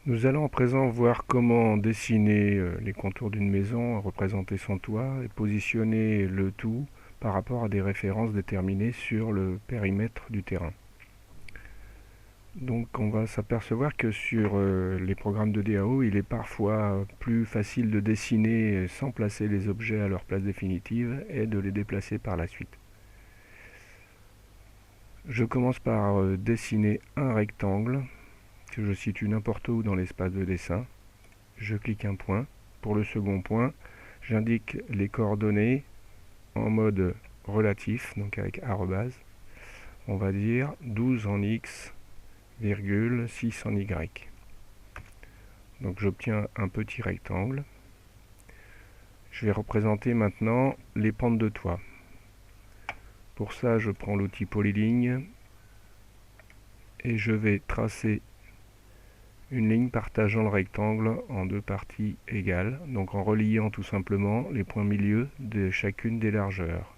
Nous allons à présent voir comment dessiner les contours d'une maison, représenter son toit et positionner le tout par rapport à des références déterminées sur le périmètre du terrain. Donc on va s'apercevoir que sur les programmes de DAO, il est parfois plus facile de dessiner sans placer les objets à leur place définitive et de les déplacer par la suite. Je commence par dessiner un rectangle que je situe n'importe où dans l'espace de dessin. Je clique un point. Pour le second point, j'indique les coordonnées en mode relatif, donc avec arrobase. On va dire 12 en X, virgule 6 en Y. Donc j'obtiens un petit rectangle. Je vais représenter maintenant les pentes de toit. Pour ça, je prends l'outil Polyligne et je vais tracer une ligne partageant le rectangle en deux parties égales, donc en reliant tout simplement les points milieux de chacune des largeurs.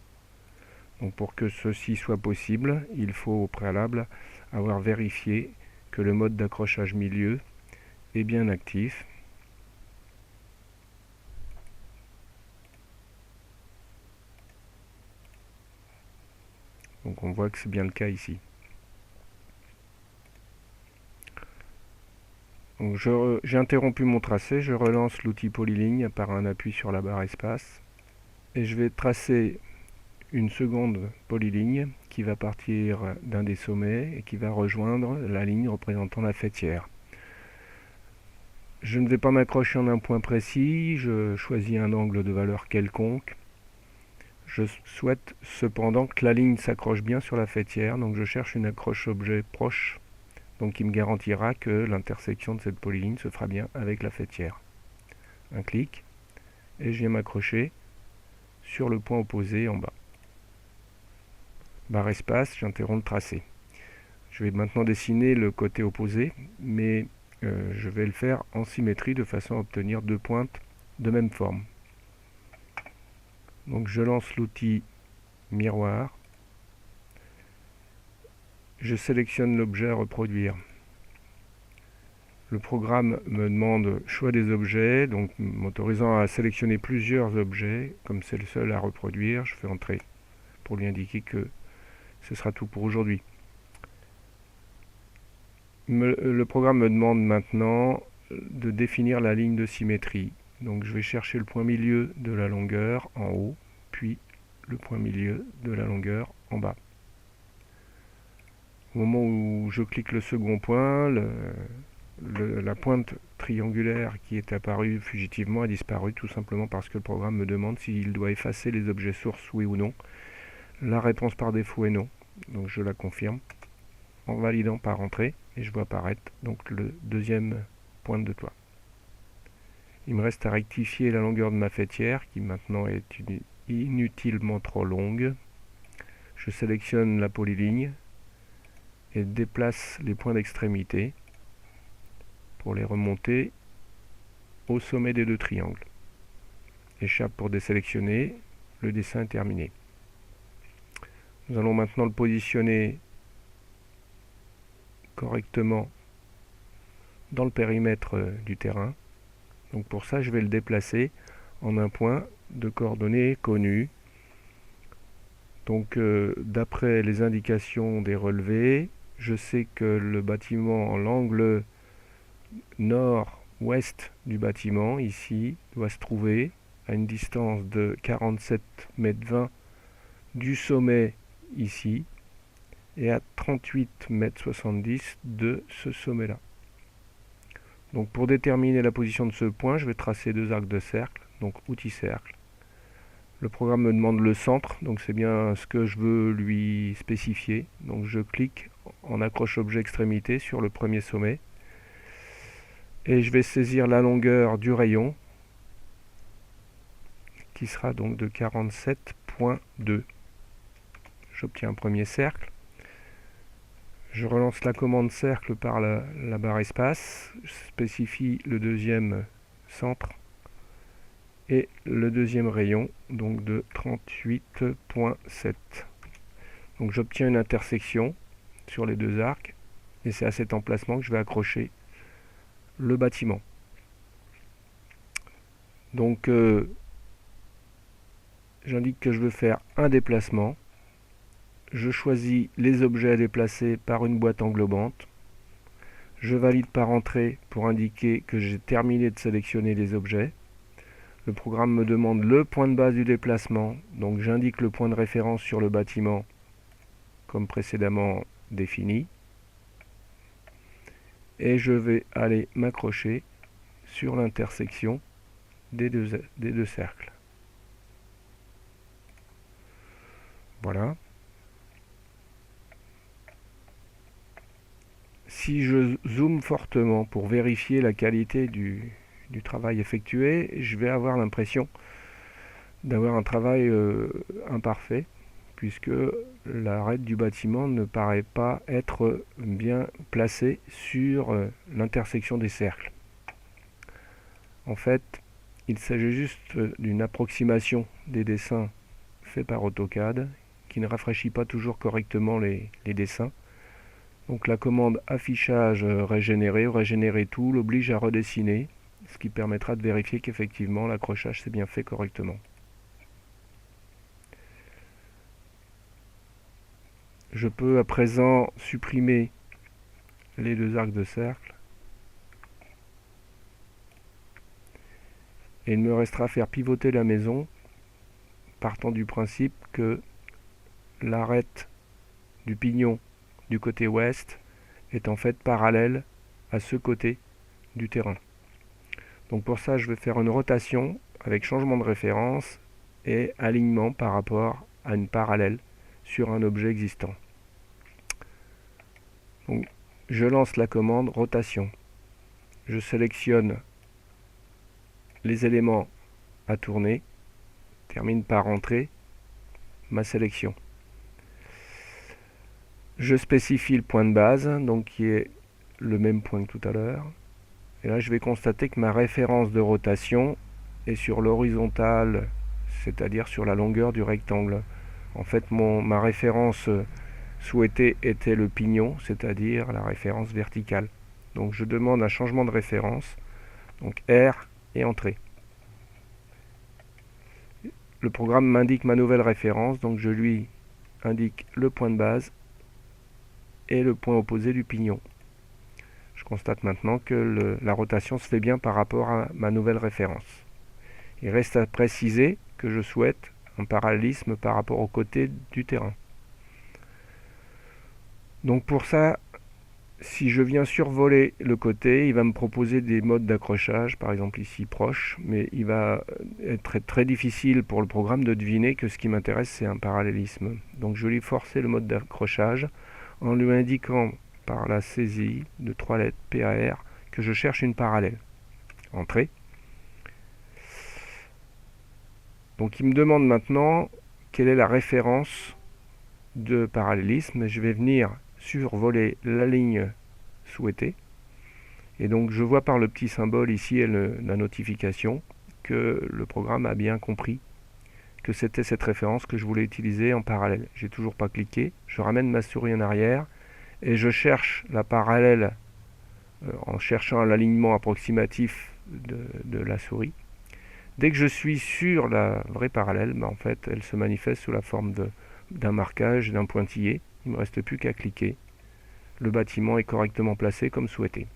Donc pour que ceci soit possible, il faut au préalable avoir vérifié que le mode d'accrochage milieu est bien actif. Donc on voit que c'est bien le cas ici. J'ai interrompu mon tracé, je relance l'outil Polyligne par un appui sur la barre espace et je vais tracer une seconde polyligne qui va partir d'un des sommets et qui va rejoindre la ligne représentant la faîtière. Je ne vais pas m'accrocher en un point précis, je choisis un angle de valeur quelconque. Je souhaite cependant que la ligne s'accroche bien sur la faîtière, donc je cherche une accroche objet proche, donc qui me garantira que l'intersection de cette polyligne se fera bien avec la faîtière. Un clic, et je viens m'accrocher sur le point opposé en bas. Barre espace, j'interromps le tracé. Je vais maintenant dessiner le côté opposé, mais je vais le faire en symétrie de façon à obtenir deux pointes de même forme. Donc je lance l'outil miroir. Je sélectionne l'objet à reproduire. Le programme me demande choix des objets, donc m'autorisant à sélectionner plusieurs objets. Comme c'est le seul à reproduire, je fais entrer pour lui indiquer que ce sera tout pour aujourd'hui. Le programme me demande maintenant de définir la ligne de symétrie. Donc je vais chercher le point milieu de la longueur en haut, puis le point milieu de la longueur en bas. Au moment où je clique le second point, la pointe triangulaire qui est apparue fugitivement a disparu, tout simplement parce que le programme me demande s'il doit effacer les objets sources, oui ou non. La réponse par défaut est non, donc je la confirme en validant par entrée, et je vois apparaître donc le deuxième point de toit. Il me reste à rectifier la longueur de ma faîtière, qui maintenant est inutilement trop longue. Je sélectionne la polyligne et déplace les points d'extrémité pour les remonter au sommet des deux triangles. Échappe pour désélectionner, le dessin est terminé. Nous allons maintenant le positionner correctement dans le périmètre du terrain. Donc pour ça, je vais le déplacer en un point de coordonnées connues. Donc d'après les indications des relevés, je sais que le bâtiment, l'angle nord-ouest du bâtiment, ici, doit se trouver à une distance de 47,20 m du sommet, ici, et à 38,70 m de ce sommet-là. Donc pour déterminer la position de ce point, je vais tracer deux arcs de cercle, donc outil cercle. Le programme me demande le centre, donc c'est bien ce que je veux lui spécifier. Donc je clique en accroche objet extrémité sur le premier sommet. Et je vais saisir la longueur du rayon, qui sera donc de 47,2. J'obtiens un premier cercle. Je relance la commande cercle par la barre espace, je spécifie le deuxième centre et le deuxième rayon, donc de 38,7. Donc j'obtiens une intersection sur les deux arcs et c'est à cet emplacement que je vais accrocher le bâtiment. Donc j'indique que je veux faire un déplacement. Je choisis les objets à déplacer par une boîte englobante. Je valide par entrée pour indiquer que j'ai terminé de sélectionner les objets. Le programme me demande le point de base du déplacement, donc j'indique le point de référence sur le bâtiment comme précédemment défini. Et je vais aller m'accrocher sur l'intersection des deux cercles. Voilà. Si je zoome fortement pour vérifier la qualité du travail effectué, je vais avoir l'impression d'avoir un travail imparfait, puisque l'arête du bâtiment ne paraît pas être bien placée sur l'intersection des cercles. En fait, il s'agit juste d'une approximation des dessins faits par AutoCAD, qui ne rafraîchit pas toujours correctement les dessins. Donc la commande affichage régénérer ou régénérer tout l'oblige à redessiner, ce qui permettra de vérifier qu'effectivement l'accrochage s'est bien fait correctement. Je peux à présent supprimer les deux arcs de cercle. Et il me restera à faire pivoter la maison, partant du principe que l'arête du pignon du côté ouest est en fait parallèle à ce côté du terrain. Donc pour ça, je vais faire une rotation avec changement de référence et alignement par rapport à une parallèle sur un objet existant. Donc, je lance la commande rotation. Je sélectionne les éléments à tourner, termine par entrer ma sélection. Je spécifie le point de base, donc qui est le même point que tout à l'heure. Et là, je vais constater que ma référence de rotation est sur l'horizontale, c'est-à-dire sur la longueur du rectangle. En fait, ma référence souhaitée était le pignon, c'est-à-dire la référence verticale. Donc je demande un changement de référence, donc R et entrée. Le programme m'indique ma nouvelle référence, donc je lui indique le point de base et le point opposé du pignon. Je constate maintenant que la rotation se fait bien par rapport à ma nouvelle référence. Il reste à préciser que je souhaite un parallélisme par rapport au côté du terrain. Donc pour ça, si je viens survoler le côté, il va me proposer des modes d'accrochage, par exemple ici proche, mais il va être très difficile pour le programme de deviner que ce qui m'intéresse c'est un parallélisme. Donc je vais lui forcer le mode d'accrochage en lui indiquant par la saisie de 3 lettres PAR que je cherche une parallèle. Entrée. Donc il me demande maintenant quelle est la référence de parallélisme. Je vais venir survoler la ligne souhaitée. Et donc je vois par le petit symbole ici la notification que le programme a bien compris que c'était cette référence que je voulais utiliser en parallèle. J'ai toujours pas cliqué. Je ramène ma souris en arrière et je cherche la parallèle en cherchant l'alignement approximatif de la souris. Dès que je suis sur la vraie parallèle, en fait, elle se manifeste sous la forme d'un marquage, d'un pointillé. Il ne me reste plus qu'à cliquer. Le bâtiment est correctement placé comme souhaité.